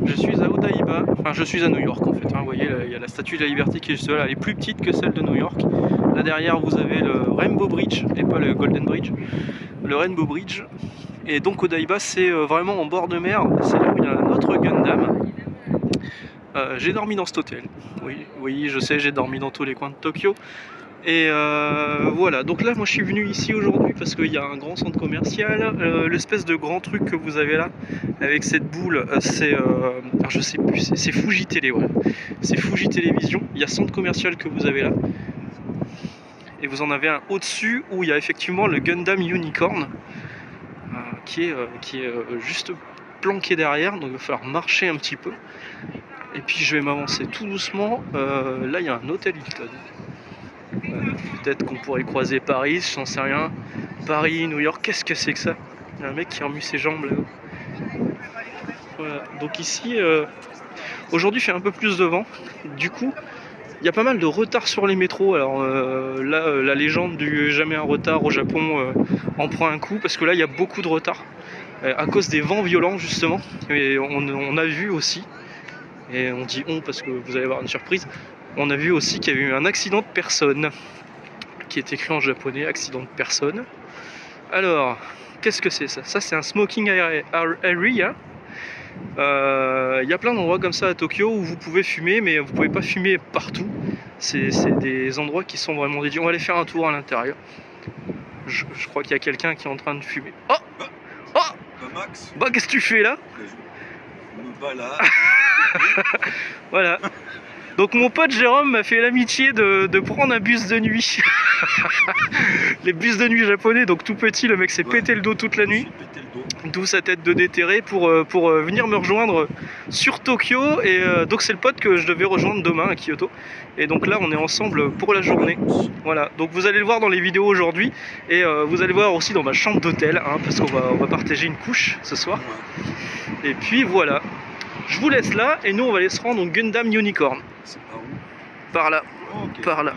Je suis à Odaiba, enfin je suis à New York en fait, hein. Vous voyez, il y a la statue de la liberté qui est juste là, elle est plus petite que celle de New York. Là derrière vous avez le Rainbow Bridge, et pas le Golden Bridge, le Rainbow Bridge. Et donc Odaiba c'est vraiment en bord de mer, c'est là où il y a un autre Gundam. J'ai dormi dans cet hôtel, oui je sais, j'ai dormi dans tous les coins de Tokyo. Et voilà, donc là moi je suis venu ici aujourd'hui parce qu'il y a un grand centre commercial, l'espèce de grand truc que vous avez là avec cette boule, c'est je sais plus, c'est Fuji Télé, voilà. C'est Fuji Télévision, il y a centre commercial que vous avez là. Et vous en avez un au-dessus où il y a effectivement le Gundam Unicorn qui est juste planqué derrière, donc il va falloir marcher un petit peu. Et puis je vais m'avancer tout doucement, là il y a un hôtel Hilton. Peut-être qu'on pourrait croiser Paris, j'en sais rien. Paris, New York, qu'est-ce que c'est que ça? Il y a un mec qui remue ses jambes là-haut. Voilà, donc ici, aujourd'hui il fait un peu plus de vent. Du coup, il y a pas mal de retard sur les métros. Alors là, la légende du jamais un retard au Japon en prend un coup, parce que là il y a beaucoup de retard. À cause des vents violents justement. Et on a vu aussi, et on dit on parce que vous allez avoir une surprise, on a vu aussi qu'il y avait eu un accident de personne, qui est écrit en japonais, accident de personne. Alors, qu'est-ce que c'est ça? Ça c'est un smoking area. Il y a plein d'endroits comme ça à Tokyo où vous pouvez fumer, mais vous pouvez pas fumer partout. C'est des endroits qui sont vraiment dédiés. On va aller faire un tour à l'intérieur. Je crois qu'il y a quelqu'un qui est en train de fumer. Oh! Oh! Max, bah qu'est-ce que tu fais là? Je me balade. Voilà. Donc mon pote Jérôme m'a fait l'amitié de prendre un bus de nuit. Les bus de nuit japonais, donc tout petit, le mec s'est pété le dos toute la nuit. D'où sa tête de déterré pour venir me rejoindre sur Tokyo. Et donc c'est le pote que je devais rejoindre demain à Kyoto. Et donc là on est ensemble pour la journée. Voilà, donc vous allez le voir dans les vidéos aujourd'hui. Et vous allez voir aussi dans ma chambre d'hôtel, hein, parce qu'on va partager une couche ce soir. Et puis voilà. Je vous laisse là et nous on va aller se rendre au Gundam Unicorn. C'est par où? Par là. Okay. Par là.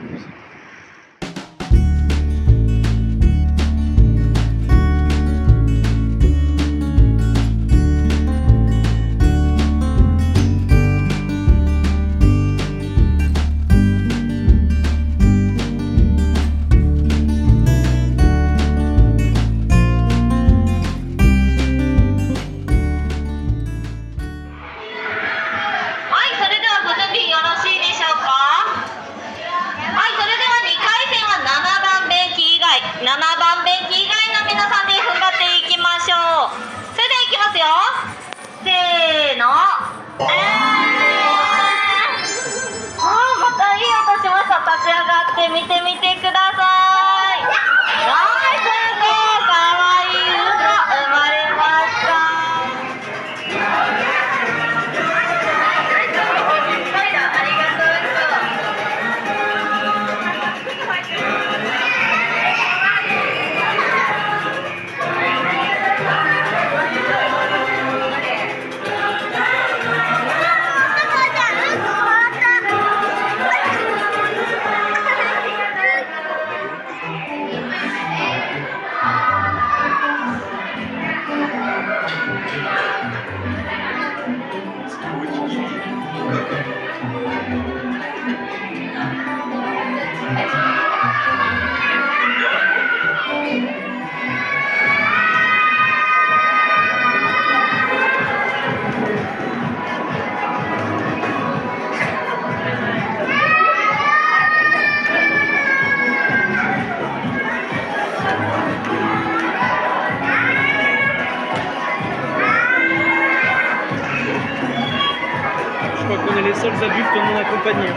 On est les seuls adultes non accompagnés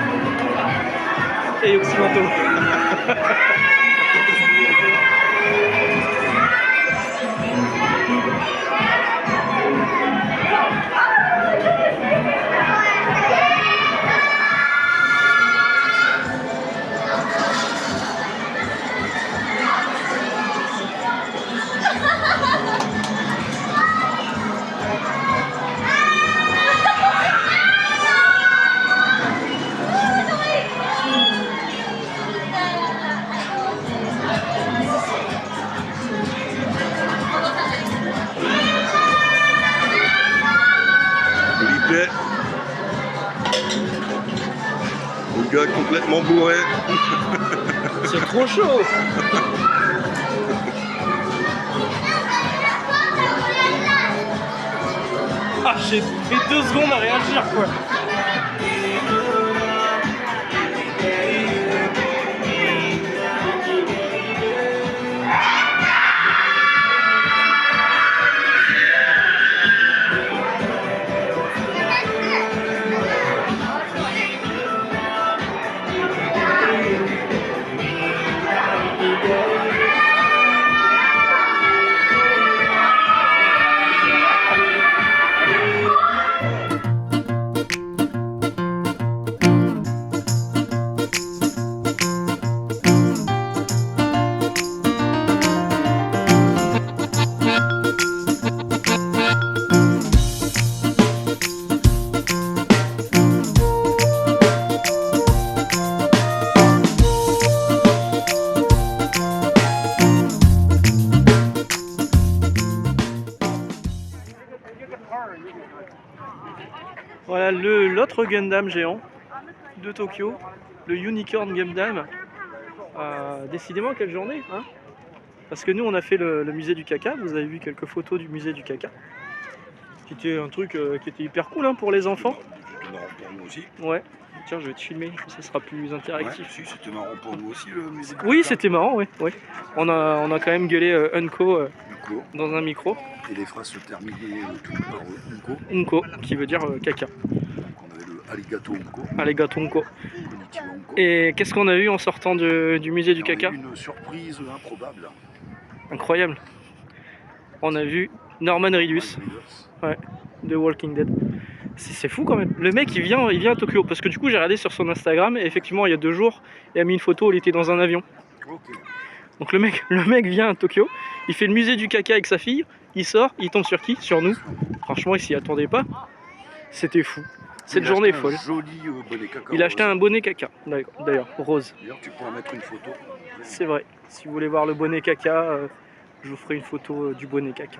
et occidentaux. plaît. Le gars complètement bourré. C'est trop chaud. Ah, j'ai pris 2 secondes à réagir quoi. Voilà l'autre Gundam géant de Tokyo, le Unicorn Gundam. Décidément quelle journée hein. Parce que nous on a fait le musée du caca, vous avez vu quelques photos du musée du caca. Qui était un truc qui était hyper cool hein, pour les enfants. C'était marrant pour nous aussi. Ouais, tiens je vais te filmer, ça sera plus interactif. Ouais, si, c'était marrant pour nous aussi le musée. Oui c'était marrant, ouais. On a quand même gueulé Unko dans un micro. Et les phrases se terminaient toutes par Unko. Unko, qui veut dire caca. Donc on avait le Arigato Unko. Arigato Unko. Konnichiwa Unko. Et qu'est-ce qu'on a eu en sortant du musée du caca? Une surprise improbable. Incroyable. On a vu Norman Reedus, ouais, de Walking Dead. C'est fou quand même. Le mec il vient à Tokyo parce que du coup j'ai regardé sur son Instagram et effectivement il y a 2 jours il a mis une photo, il était dans un avion. Okay. Donc le mec vient à Tokyo, il fait le musée du caca avec sa fille, il sort, il tombe sur qui? Sur nous. Franchement il s'y attendait pas. C'était fou. Cette journée est folle. Joli bonnet caca. Il a acheté un bonnet caca d'ailleurs, rose. D'ailleurs tu pourras mettre une photo. C'est vrai. Si vous voulez voir le bonnet caca, je vous ferai une photo du bonnet caca.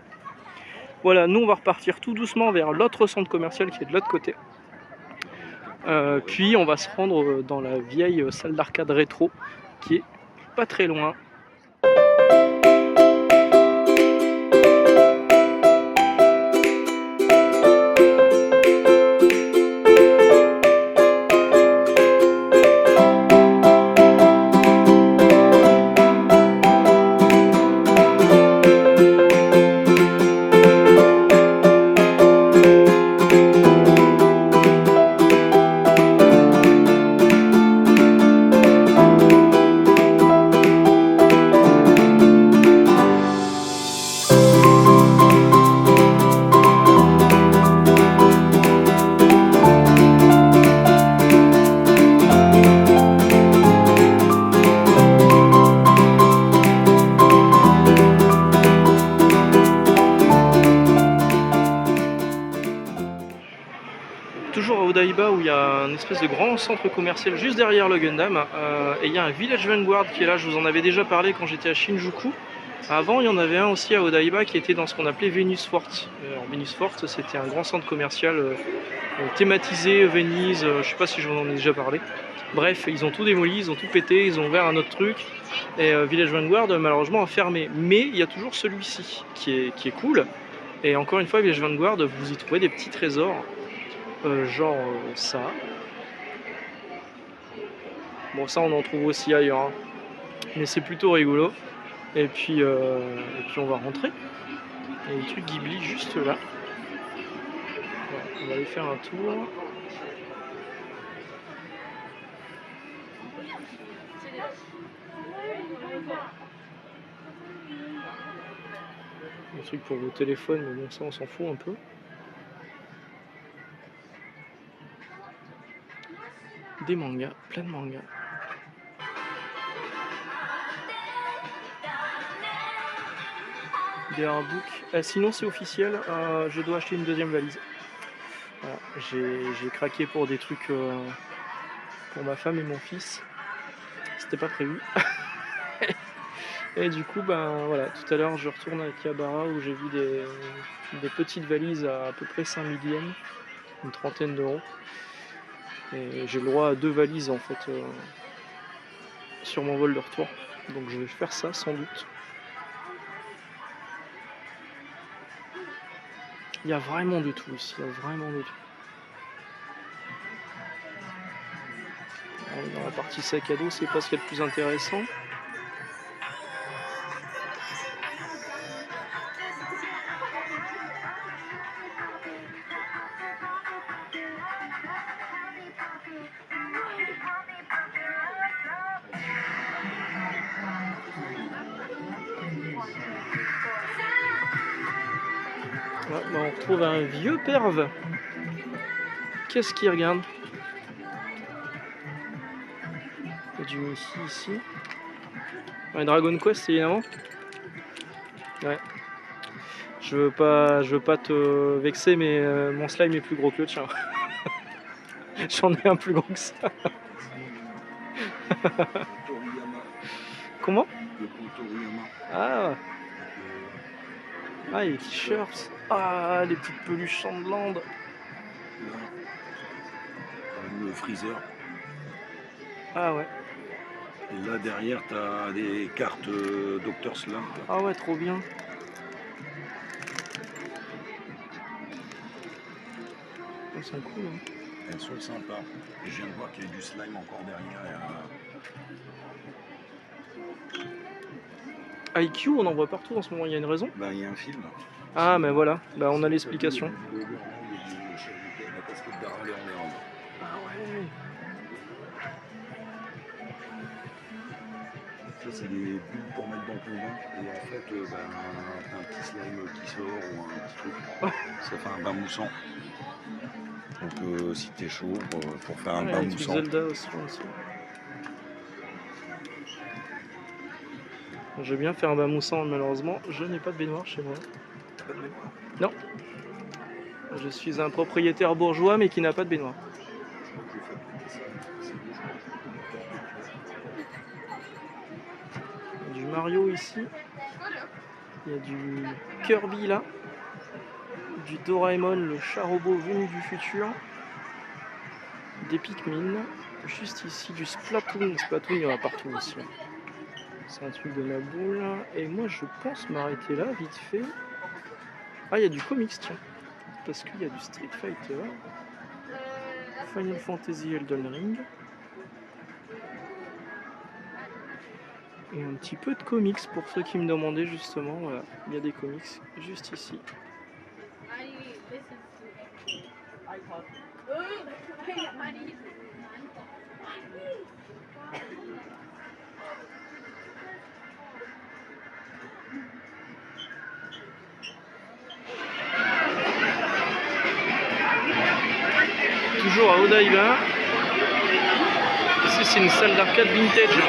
Voilà, nous on va repartir tout doucement vers l'autre centre commercial qui est de l'autre côté. Puis on va se rendre dans la vieille salle d'arcade rétro qui est pas très loin. Odaiba où il y a un espèce de grand centre commercial juste derrière le Gundam et il y a un Village Vanguard qui est là, je vous en avais déjà parlé quand j'étais à Shinjuku. Avant il y en avait un aussi à Odaiba qui était dans ce qu'on appelait Venus Fort. Alors, Venus Fort c'était un grand centre commercial thématisé Venise, je sais pas si je vous en ai déjà parlé. Bref, ils ont tout démoli, ils ont tout pété, ils ont ouvert un autre truc et Village Vanguard malheureusement a fermé. Mais il y a toujours celui-ci qui est cool et encore une fois Village Vanguard vous y trouvez des petits trésors. Genre ça. Bon ça on en trouve aussi ailleurs, hein. Mais c'est plutôt rigolo. Et puis on va rentrer. Il y a des trucs Ghibli juste là. Voilà, on va aller faire un tour. Des trucs pour vos téléphones, mais bon ça on s'en fout un peu. Des mangas, plein de mangas. Des artbooks. Sinon c'est officiel, je dois acheter une deuxième valise. Voilà, j'ai craqué pour des trucs pour ma femme et mon fils. C'était pas prévu. Et du coup, ben voilà, tout à l'heure je retourne à Akihabara où j'ai vu des petites valises à peu près 5 millièmes. une trentaine d'euros. Et j'ai le droit à 2 valises en fait sur mon vol de retour. Donc je vais faire ça sans doute. Il y a vraiment de tout ici, il y a vraiment de tout. Dans la partie sac à dos, c'est pas ce qu'il y a de plus intéressant. Ouais, bah on retrouve un vieux perve. Qu'est-ce qu'il regarde? Il y a du Missy ici. Ouais, Dragon Quest évidemment. Ouais. Je veux pas te vexer, mais mon slime est plus gros que le tien. J'en ai un plus gros que ça. Comment? Ah. Ah, les t-shirts. Ah, les petites peluches Sandland. Le freezer. Ah ouais. Et là derrière t'as des cartes Dr Slump. Ah ouais, trop bien. Elles sont cool. Hein. Elles sont sympas. Et je viens de voir qu'il y a du slime encore derrière. IQ, on en voit partout en ce moment, il y a une raison? Ben, il y a un film. Ah, mais voilà, bah, on a l'explication. La casquette d'Harley en Léon. Ah ouais. Ça, c'est des bulles pour mettre dans ton bain. Et en fait, t'as un petit slime qui sort ou un petit truc. Ça fait un bain moussant. Donc, si t'es chaud pour faire un bain du moussant. Zelda aussi. Je vais bien faire un bain moussant, malheureusement, je n'ai pas de baignoire chez moi. T'as pas de baignoire? Non. Je suis un propriétaire bourgeois, mais qui n'a pas de baignoire. Il y a du Mario ici. Il y a du Kirby là. Du Doraemon, le chat robot venu du futur. Des Pikmin. Juste ici, du Splatoon. Splatoon, il y en a partout ici. C'est un truc de ma boule. Et moi, je pense m'arrêter là, vite fait. Ah, il y a du comics, tiens. Parce qu'il y a du Street Fighter. Final Fantasy Elden Ring. Et un petit peu de comics pour ceux qui me demandaient justement. Voilà, il y a des comics juste ici. Toujours à Odaiba. Ici c'est une salle d'arcade vintage.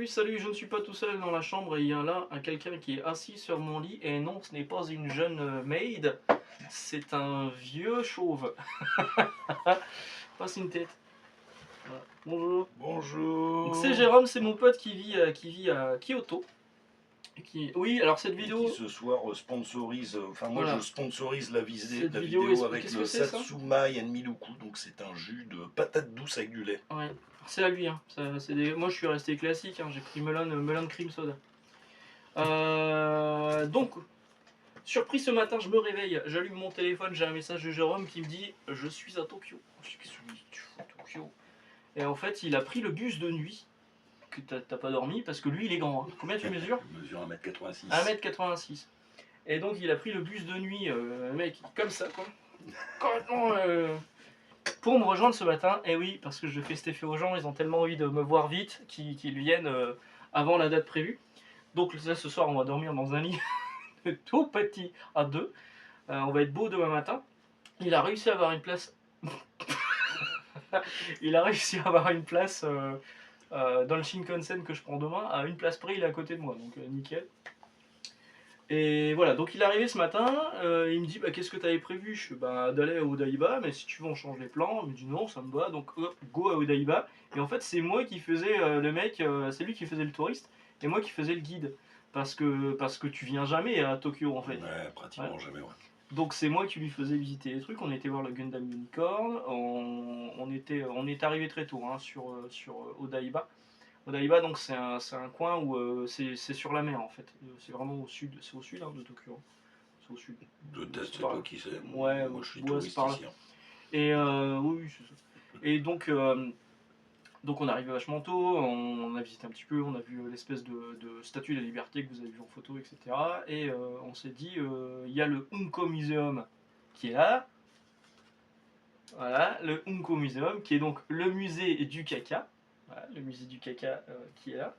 salut, salut, je ne suis pas tout seul dans la chambre et il y a là quelqu'un qui est assis sur mon lit et non, ce n'est pas une jeune maid, c'est un vieux chauve. Passe une tête. Voilà. Bonjour. Bonjour. Donc c'est Jérôme, c'est mon pote qui vit à Kyoto. Oui, alors cette Et vidéo... qui ce soir sponsorise, enfin moi Voilà. je sponsorise la Cette vidéo vidéo, avec qu'est-ce le que c'est, ça Satsuma Yanmiluku, donc c'est un jus de patate douce avec du lait. Ouais, c'est à lui. Hein. Moi je suis resté classique, hein. J'ai pris melon cream soda. Donc, surprise ce matin, je me réveille, j'allume mon téléphone, j'ai un message de Jérôme qui me dit je suis à Tokyo. Je dis qu'est-ce que tu fous à Tokyo? Et en fait, il a pris le bus de nuit, que t'as pas dormi, parce que lui il est grand. Hein. Combien tu mesures? Je mesure 1m86. 1m86. Et donc il a pris le bus de nuit, mec, comme ça quoi. Complètement, pour me rejoindre ce matin. Et oui, parce que je fais cet effet aux gens, ils ont tellement envie de me voir vite qu'ils viennent avant la date prévue. Donc là, ce soir, on va dormir dans un lit tout petit à deux. On va être beau demain matin. Il a réussi à avoir une place. Il a réussi à avoir une place dans le Shinkansen que je prends demain. À une place près, il est à côté de moi, donc nickel. Et voilà, donc il est arrivé ce matin, il me dit bah, qu'est-ce que tu avais prévu? Je suis bah, d'aller à Odaiba, mais si tu veux on change les plans. Il me dit non, ça me va, donc go à Odaiba. Et en fait c'est moi qui faisais le mec, c'est lui qui faisait le touriste, et moi qui faisais le guide. Parce que tu viens jamais à Tokyo en fait. Ouais, pratiquement jamais, ouais. Donc c'est moi qui lui faisais visiter les trucs, on était voir le Gundam Unicorn, on est arrivé très tôt hein, sur Odaiba. Odaiba, donc c'est un coin où c'est sur la mer en fait. C'est vraiment au sud, c'est au sud hein, de Tokyo. C'est au sud. Peut-être c'est par toi là. qui sais. Ouais, Moi je suis ouais, touriste c'est par là. ici. Hein. Et oui, c'est ça. Et donc on est arrivé vachement tôt, on a visité un petit peu, on a vu l'espèce de statue de la liberté que vous avez vu en photo, etc. Et on s'est dit, il y a le Unko Museum qui est là. Voilà, le Unko Museum, qui est donc le musée du caca. Voilà, le musée du caca qui est là.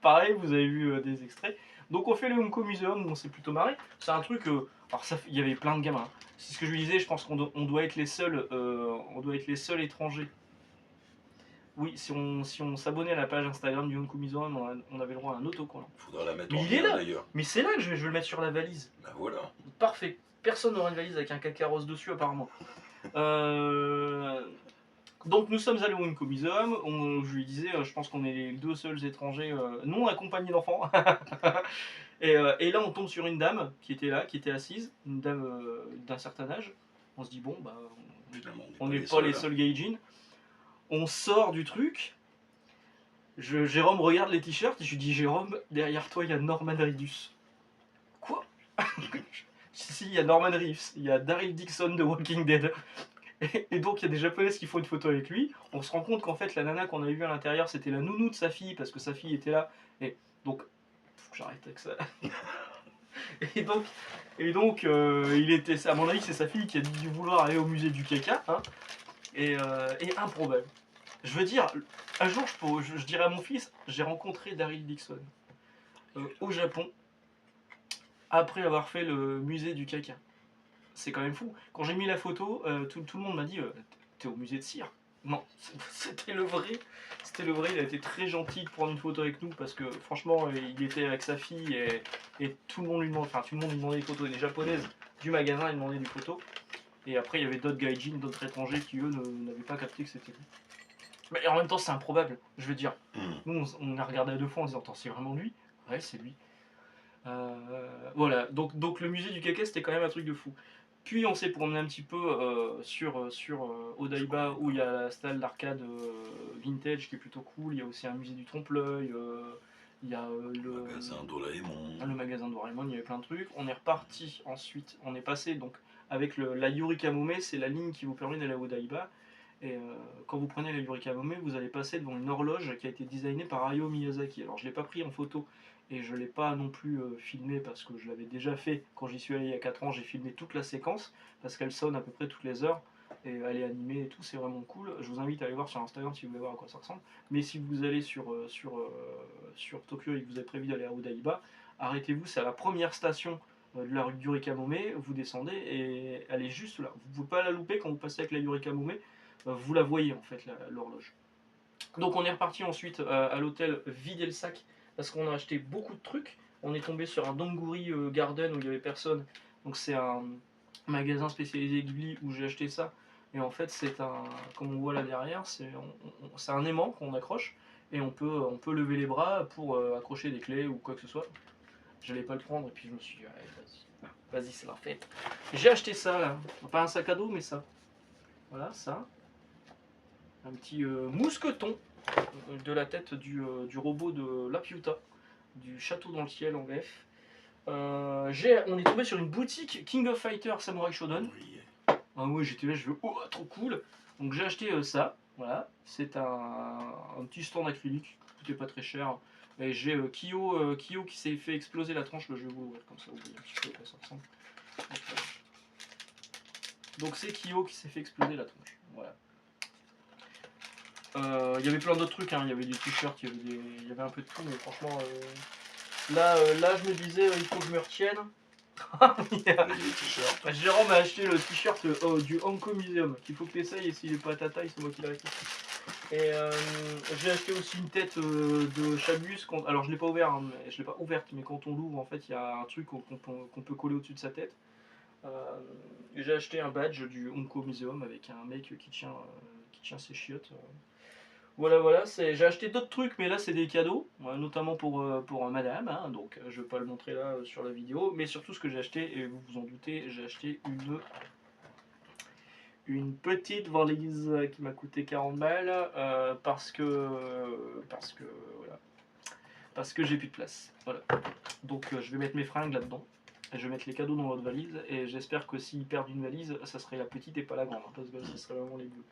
Pareil, vous avez vu des extraits. Donc on fait le Unko Museum où on s'est plutôt marré. C'est un truc. Alors il y avait plein de gamins. C'est ce que je lui disais. Je pense qu'on doit être les seuls. On doit être les seuls étrangers. Oui, si on s'abonnait à la page Instagram du Unko Museum, on avait le droit à un autocollant. Faudra la mettre Mais en il est lien là. d'ailleurs. Mais c'est là que je vais le mettre sur la valise. Bah voilà. Parfait. Personne n'aura une valise avec un caca rose dessus apparemment. Donc nous sommes allés au Unko Museum, je lui disais, je pense qu'on est les deux seuls étrangers non accompagnés d'enfants. et là on tombe sur une dame qui était là, qui était assise, une dame d'un certain âge. On se dit bon bah on n'est pas les seuls gaijin. On sort du truc. Jérôme regarde les t-shirts et je lui dis Jérôme, derrière toi il y a Norman Reedus. Quoi? Si, il y a Norman Reeves, il y a Daryl Dixon de Walking Dead. Et donc il y a des japonaises qui font une photo avec lui. On se rend compte qu'en fait la nana qu'on avait vue à l'intérieur c'était la nounou de sa fille parce que sa fille était là. Et donc, faut que j'arrête avec ça. et donc il était, à mon avis c'est sa fille qui a dû vouloir aller au musée du caca. Hein, et improbable. Je veux dire, un jour je dirais à mon fils, j'ai rencontré Daryl Dixon au Japon après avoir fait le musée du caca. C'est quand même fou. Quand j'ai mis la photo, tout le monde m'a dit t'es au musée de cire. Non, c'était le vrai. C'était le vrai. Il a été très gentil de prendre une photo avec nous parce que franchement, il était avec sa fille et tout le monde lui demandait, des photos. Les japonaises du magasin ils demandaient des photos. Et après, il y avait d'autres gaijins, d'autres étrangers qui eux n'avaient pas capté que c'était lui. Mais en même temps, c'est improbable. Je veux dire, nous on a regardé à deux fois en disant attends, c'est vraiment lui? Ouais, c'est lui. Voilà, donc le musée du caca c'était quand même un truc de fou. Puis on s'est promené un petit peu sur Odaiba où il y a la salle d'arcade vintage qui est plutôt cool. Il y a aussi un musée du trompe-l'œil. Il y a le magasin Doraemon, il y avait plein de trucs. On est reparti ensuite. On est passé donc avec la Yurikamome, c'est la ligne qui vous permet d'aller à Odaiba. Et quand vous prenez la Yurikamome, vous allez passer devant une horloge qui a été designée par Hayao Miyazaki. Alors je ne l'ai pas pris en photo. Et je ne l'ai pas non plus filmé parce que je l'avais déjà fait quand j'y suis allé il y a 4 ans. J'ai filmé toute la séquence parce qu'elle sonne à peu près toutes les heures et elle est animée et tout, c'est vraiment cool. Je vous invite à aller voir sur Instagram si vous voulez voir à quoi ça ressemble. Mais si vous allez sur Tokyo et que vous avez prévu d'aller à Odaiba, arrêtez-vous, c'est à la première station de la rue Yurikamome, vous descendez et elle est juste là. Vous ne pouvez pas la louper quand vous passez avec la Yurikamome, vous la voyez en fait, l'horloge. Donc on est reparti ensuite à l'hôtel vider le sac parce qu'on a acheté beaucoup de trucs. On est tombé sur un Dongguri Garden où il n'y avait personne. Donc c'est un magasin spécialisé Ghibli où j'ai acheté ça. Et en fait c'est un, comme on voit là derrière, c'est un aimant qu'on accroche et on peut lever les bras pour accrocher des clés ou quoi que ce soit. J'allais pas le prendre et puis je me suis dit vas-y c'est la fête. J'ai acheté ça là, pas un sac à dos mais ça. Voilà ça. Un petit mousqueton de la tête du robot de Lapiuta, du château dans le ciel en VF. On est tombé sur une boutique King of Fighters Samurai Shodown. Oui. Ah ouais, j'étais là, je veux, oh, trop cool. Donc j'ai acheté ça, voilà. C'est un petit stand acrylique, coûtait pas très cher. Et j'ai Kyo qui s'est fait exploser la tranche, je vais vous l'ouvrir comme ça, vous voyez un petit peu à quoi ça ressemble. Donc c'est Kyo qui s'est fait exploser la tronche, voilà. Il y avait plein d'autres trucs, hein. Il y avait des t-shirts, il y avait un peu de tout, mais franchement, là je me disais, il faut que je me retienne. Jérôme a acheté le t-shirt du Hanko Museum, qu'il faut que tu essayes, et s'il n'est pas à ta taille, c'est moi qui l'ai acheté. Et j'ai acheté aussi une tête de Chabus, alors je l'ai pas ouvert, hein, mais je l'ai pas ouverte, mais quand on l'ouvre, en fait, il y a un truc qu'on peut coller au-dessus de sa tête. J'ai acheté un badge du Hanko Museum avec un mec qui tient ses chiottes. Voilà, j'ai acheté d'autres trucs, mais là c'est des cadeaux, notamment pour madame, hein, donc je vais pas le montrer là sur la vidéo, mais surtout ce que j'ai acheté, et vous vous en doutez, j'ai acheté une petite valise qui m'a coûté 40 balles, parce que voilà, parce que j'ai plus de place, voilà. Donc je vais mettre mes fringues là-dedans, et je vais mettre les cadeaux dans l'autre valise, et j'espère que s'ils perdent une valise, ça serait la petite et pas la grande, hein, parce que là, ça serait vraiment les boules.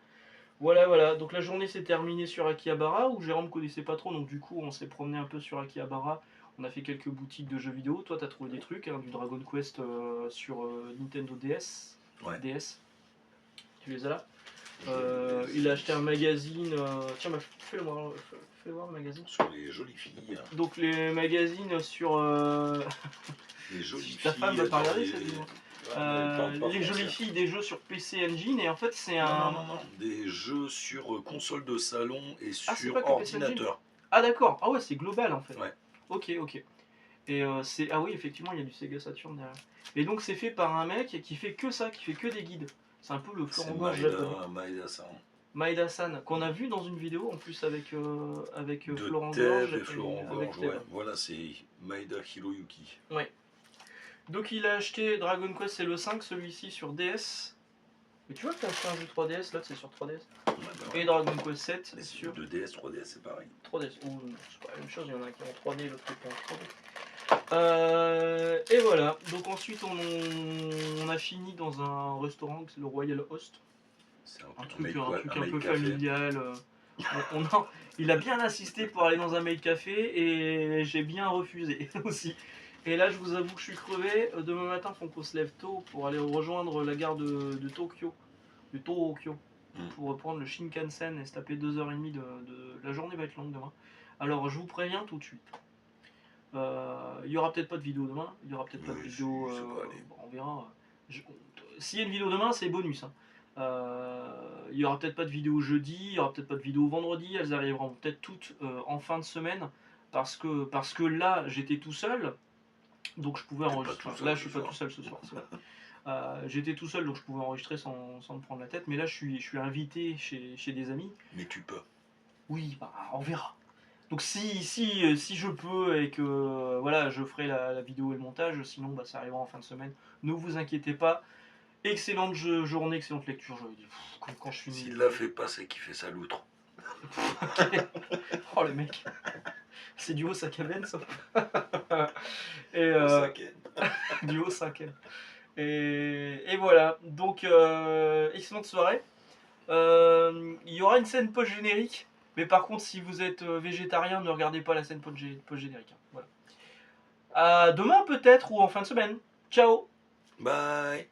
Voilà, donc la journée s'est terminée sur Akihabara, où Jérôme connaissait pas trop, donc du coup on s'est promené un peu sur Akihabara, on a fait quelques boutiques de jeux vidéo, toi t'as trouvé des trucs, hein, du Dragon Quest sur Nintendo DS, Ouais. DS, tu les as là. Il a acheté un magazine, tiens bah, fais-le voir le magazine. Sur les jolies filles. Donc les magazines sur... Les jolies ta femme va pas regarder ça, dis-moi. Les jolies filles filles des jeux sur PC Engine, et en fait c'est Non, des jeux sur console de salon et sur ordinateur. Ah d'accord, ah ouais c'est global en fait. Ouais. Ok. Et ah oui effectivement il y a du Sega Saturn derrière. Et donc c'est fait par un mec qui fait que ça, qui fait que des guides. C'est un peu le Florent Gorge japonais. Maeda-san, qu'on a vu dans une vidéo en plus avec Florent Gorge et Florent Gorge, ouais. Voilà, c'est Maeda Hiroyuki. Ouais. Donc il a acheté Dragon Quest, c'est le 5, celui-ci sur DS. Mais tu vois que t'as acheté un jeu 3DS, là c'est sur 3DS. Ouais, bah, et Dragon Quest 7 mais sur 2DS, 3DS c'est pareil. 3DS, c'est pas la même chose, il y en a qui ont 3D, l'autre qui est en 3D. Et voilà, donc ensuite on a fini dans un restaurant, c'est le Royal Host. C'est un truc un peu café. familial. Il a bien insisté pour aller dans un maid café et j'ai bien refusé aussi. Et là je vous avoue que je suis crevé. Demain matin il faut qu'on se lève tôt pour aller rejoindre la gare de Tokyo. Pour reprendre le Shinkansen et se taper 2h30 la journée va être longue demain. Alors je vous préviens tout de suite. Il y aura peut-être pas de vidéo demain. Il y aura peut-être pas de vidéo. On verra. S'il y a une vidéo demain, c'est bonus. Hein. Il y aura peut-être pas de vidéo jeudi, il y aura peut-être pas de vidéo vendredi. Elles arriveront peut-être toutes en fin de semaine parce que là j'étais tout seul, donc je pouvais enregistrer. Là je suis pas tout seul ce soir. J'étais tout seul donc je pouvais enregistrer sans me prendre la tête. Mais là je suis invité chez des amis. Mais tu peux. Oui, bah, on verra. Donc si je peux et que voilà, je ferai la vidéo et le montage, sinon bah, ça arrivera en fin de semaine. Ne vous inquiétez pas. Excellente journée, excellente lecture. Quand je finis. S'il la fait pas, c'est qu'il fait sa loutre. Oh le mec. C'est du Osaka-ben ça. Et du Osaka. Et voilà. Donc excellente soirée. Il y aura une scène post-générique. Mais par contre, si vous êtes végétarien, ne regardez pas la scène post-générique. Voilà. À demain peut-être ou en fin de semaine. Ciao. Bye.